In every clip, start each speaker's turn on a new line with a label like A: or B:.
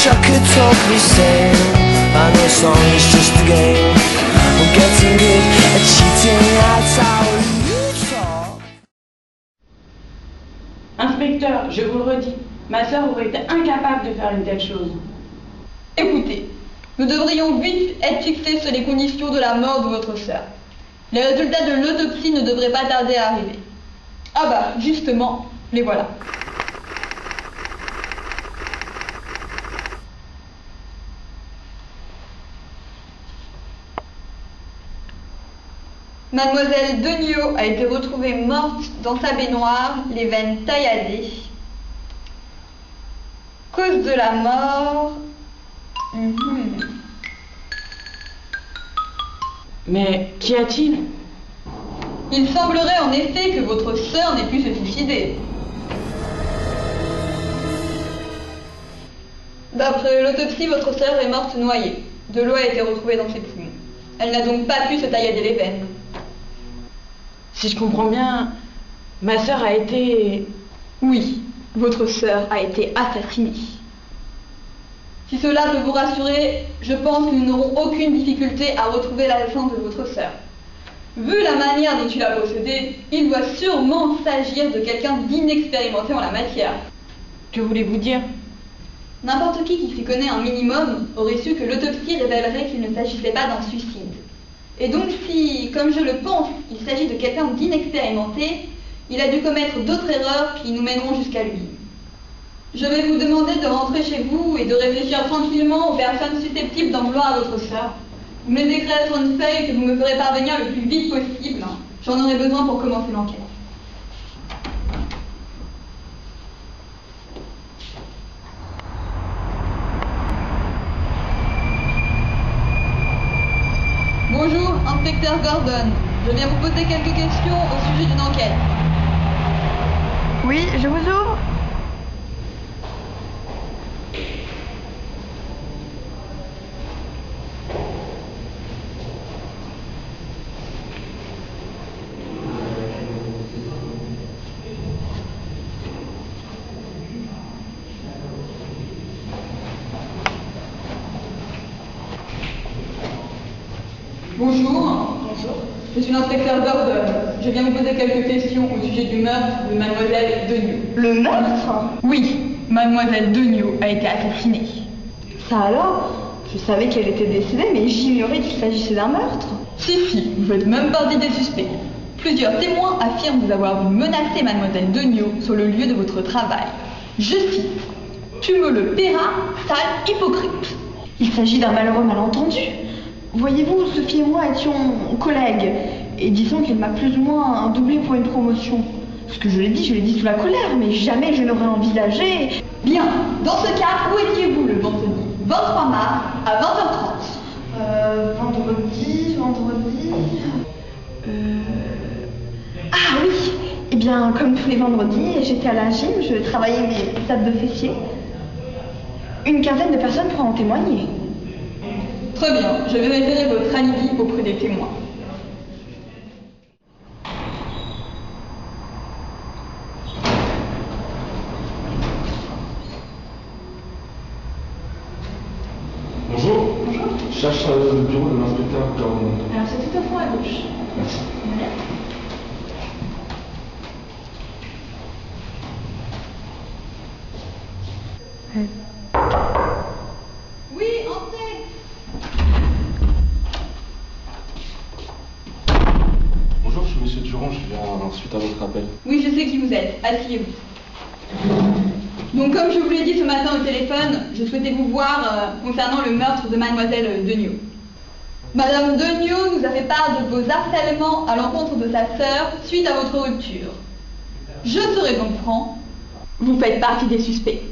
A: wish I could talk the same. I know song is just a game. I'm getting good at cheating, that's how you talk.
B: Inspecteur, je vous le redis, ma sœur aurait été incapable de faire une telle chose.
C: Écoutez, nous devrions vite être fixés sur les conditions de la mort de votre sœur. Les résultats de l'autopsie ne devraient pas tarder à arriver. Ah bah, justement, les voilà. Mademoiselle Degnaud a été retrouvée morte dans sa baignoire, les veines tailladées. Cause de la mort...
B: Mais qu'y a-t-il?
C: Il semblerait en effet que votre sœur n'ait pu se suicider. D'après l'autopsie, votre sœur est morte noyée. De l'eau a été retrouvée dans ses poumons. Elle n'a donc pas pu se taillader les veines.
B: Si je comprends bien, ma sœur a été...
C: Oui, votre sœur a été assassinée. Si cela peut vous rassurer, je pense que nous n'aurons aucune difficulté à retrouver l'agent de votre sœur. Vu la manière dont il a procédé, il doit sûrement s'agir de quelqu'un d'inexpérimenté en la matière.
B: Que voulez-vous dire?
C: N'importe qui s'y connaît un minimum aurait su que l'autopsie révélerait qu'il ne s'agissait pas d'un suicide. Et donc si, comme je le pense, il s'agit de quelqu'un d'inexpérimenté, il a dû commettre d'autres erreurs qui nous mèneront jusqu'à lui. Je vais vous demander de rentrer chez vous et de réfléchir tranquillement aux personnes susceptibles d'en vouloir à votre sœur. Vous me les écrirez sur une feuille que vous me ferez parvenir le plus vite possible. J'en aurai besoin pour commencer l'enquête. Bonjour, inspecteur Gordon. Je viens vous poser quelques questions au sujet d'une enquête.
D: Oui, je vous ouvre.
C: Bonjour. Bonjour. Je suis l'inspecteur Gordon. Je viens vous poser quelques questions au sujet du meurtre de mademoiselle Degnaud.
D: Le meurtre?
C: Oui, mademoiselle Degnaud a été assassinée.
D: Ça alors? Je savais qu'elle était décédée, mais j'ignorais qu'il s'agissait d'un meurtre.
C: Si, vous faites même partie des suspects. Plusieurs témoins affirment vous avoir vu menacer mademoiselle Degnaud sur le lieu de votre travail. Je cite, « Tu me le paieras, sale hypocrite ».
D: Il s'agit d'un malheureux malentendu. Voyez-vous, Sophie et moi étions collègues, et disons qu'elle m'a plus ou moins doublé pour une promotion. Ce que je l'ai dit sous la colère, mais jamais je n'aurais envisagé...
C: Bien, dans ce cas, où étiez-vous le vendredi 23 mars à 20h30
D: Vendredi... Ah oui. Eh bien, comme tous les vendredis, j'étais à la gym, je travaillais mes abdos de fessiers. Une quinzaine de personnes pourront en témoigner.
C: Très bien, je vais référer votre alibi auprès des témoins.
E: Bonjour. Bonjour. Je cherche le bureau de l'inspecteur Gordon.
C: Alors c'est tout au fond à gauche.
E: Merci.
C: Oui, entrez.
E: Bonjour, je suis Monsieur Durand, je viens suite à votre appel.
C: Oui, je sais qui vous êtes. Asseyez-vous. Donc, comme je vous l'ai dit ce matin au téléphone, je souhaitais vous voir concernant le meurtre de mademoiselle Degnaud. Madame Degnaud nous a fait part de vos harcèlements à l'encontre de sa sœur suite à votre rupture. Je serai donc franc, vous faites partie des suspects.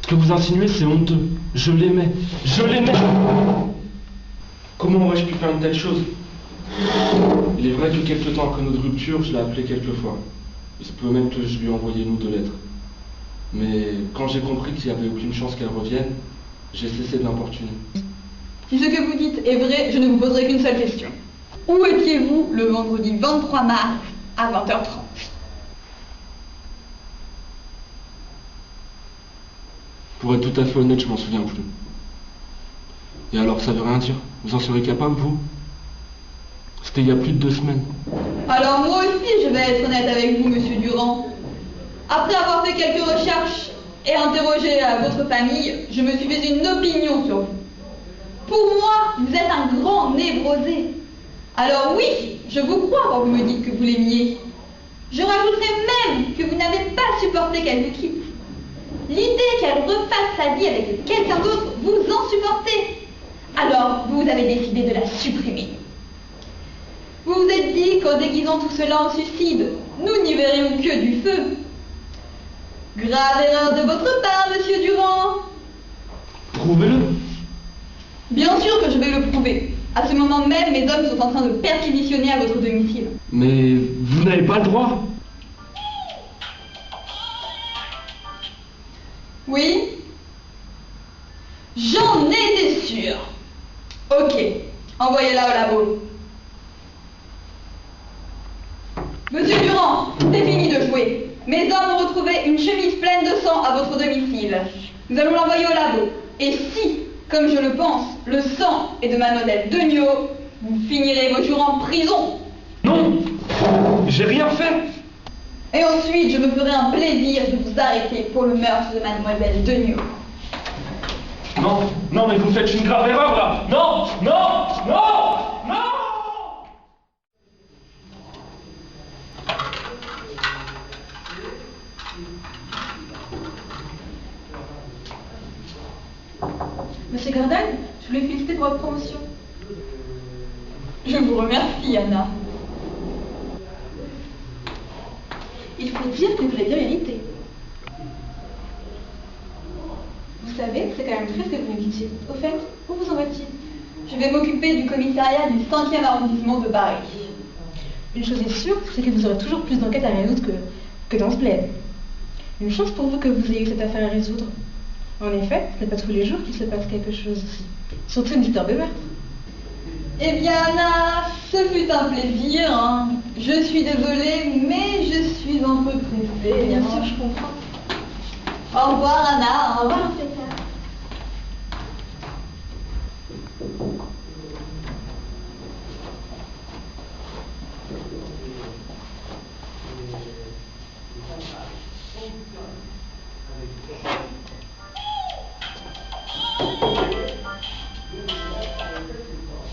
E: Ce que vous insinuez, c'est honteux. Je l'aimais. Je l'aimais. Comment aurais-je pu faire une telle chose? Il est vrai que quelques temps après notre rupture, je l'ai appelé quelques fois. Il se peut même que je lui ai envoyé une ou deux lettres. Mais quand j'ai compris qu'il n'y avait aucune chance qu'elle revienne, j'ai cessé de l'importuner.
C: Si ce que vous dites est vrai, je ne vous poserai qu'une seule question. Où étiez-vous le vendredi 23 mars à 20h30?
E: Pour être tout à fait honnête, je m'en souviens plus. Et alors, ça veut rien dire? Vous en serez capable, vous? C'était il y a plus de 2 semaines.
C: Alors moi aussi, je vais être honnête avec vous, monsieur Durand. Après avoir fait quelques recherches et interrogé votre famille, je me suis fait une opinion sur vous. Pour moi, vous êtes un grand névrosé. Alors oui, je vous crois quand vous me dites que vous l'aimiez. Je rajouterai même que vous n'avez pas supporté qu'elle vous quitte. L'idée qu'elle refasse sa vie avec quelqu'un d'autre, vous en supportez. Alors, vous avez décidé de la supprimer. Vous vous êtes dit qu'en déguisant tout cela en suicide, nous n'y verrions que du feu. Grave erreur de votre part, monsieur Durand.
E: Prouvez-le.
C: Bien sûr que je vais le prouver. À ce moment même, mes hommes sont en train de perquisitionner à votre domicile.
E: Mais vous n'avez pas le droit.
C: Oui? J'en étais sûre. Ok, envoyez-la au labo. Monsieur Durand, c'est fini de jouer. Mes hommes ont retrouvé une chemise pleine de sang à votre domicile. Nous allons l'envoyer au labo. Et si, comme je le pense, le sang est de mademoiselle Degnaud, vous finirez vos jours en prison.
E: Non, j'ai rien fait.
C: Et ensuite, je me ferai un plaisir de vous arrêter pour le meurtre de mademoiselle Degnaud.
E: Non, non, mais vous faites une grave erreur là. Non, non, non, non.
C: Monsieur Gordon, je voulais féliciter pour votre promotion. Je vous remercie, Anna. Il faut dire que vous l'avez bien mérité. Vous savez, c'est quand même triste que vous me quittiez. Au fait, où vous en va-t-il? Je vais m'occuper du commissariat du 5e arrondissement de Paris.
B: Une chose est sûre, c'est que vous aurez toujours plus d'enquêtes à résoudre que dans ce bled. Une chance pour vous que vous ayez eu cette affaire à résoudre. En effet, ce n'est pas tous les jours qu'il se passe quelque chose ici. Surtout une histoire de meurtre.
C: Eh bien, Anna, ce fut un plaisir. Hein. Je suis désolée, mais je suis un peu pressée.
B: Bien sûr, je comprends.
C: Au revoir, Anna. Au revoir, Inspecteur.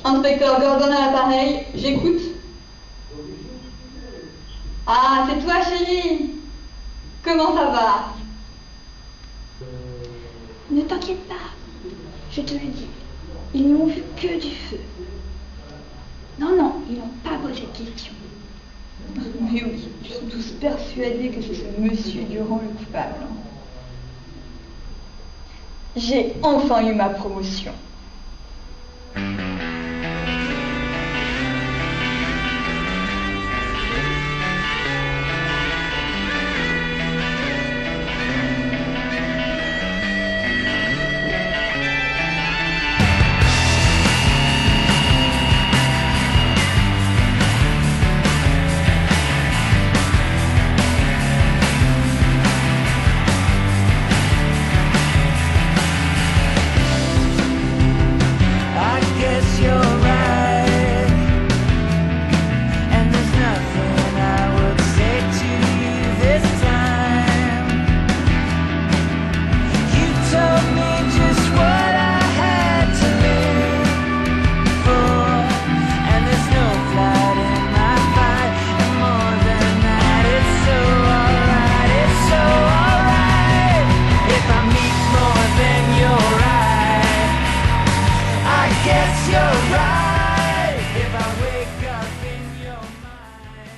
C: Inspecteur Gordon à l'appareil, j'écoute. Ah, c'est toi, chérie. Comment ça va?
D: Ne t'inquiète pas, je te le dis. Ils n'ont vu que du feu. Non, non, ils n'ont pas posé de questions.
C: Mais oui, ils sont tous persuadés que c'est ce monsieur Durand le coupable. J'ai enfin eu ma promotion.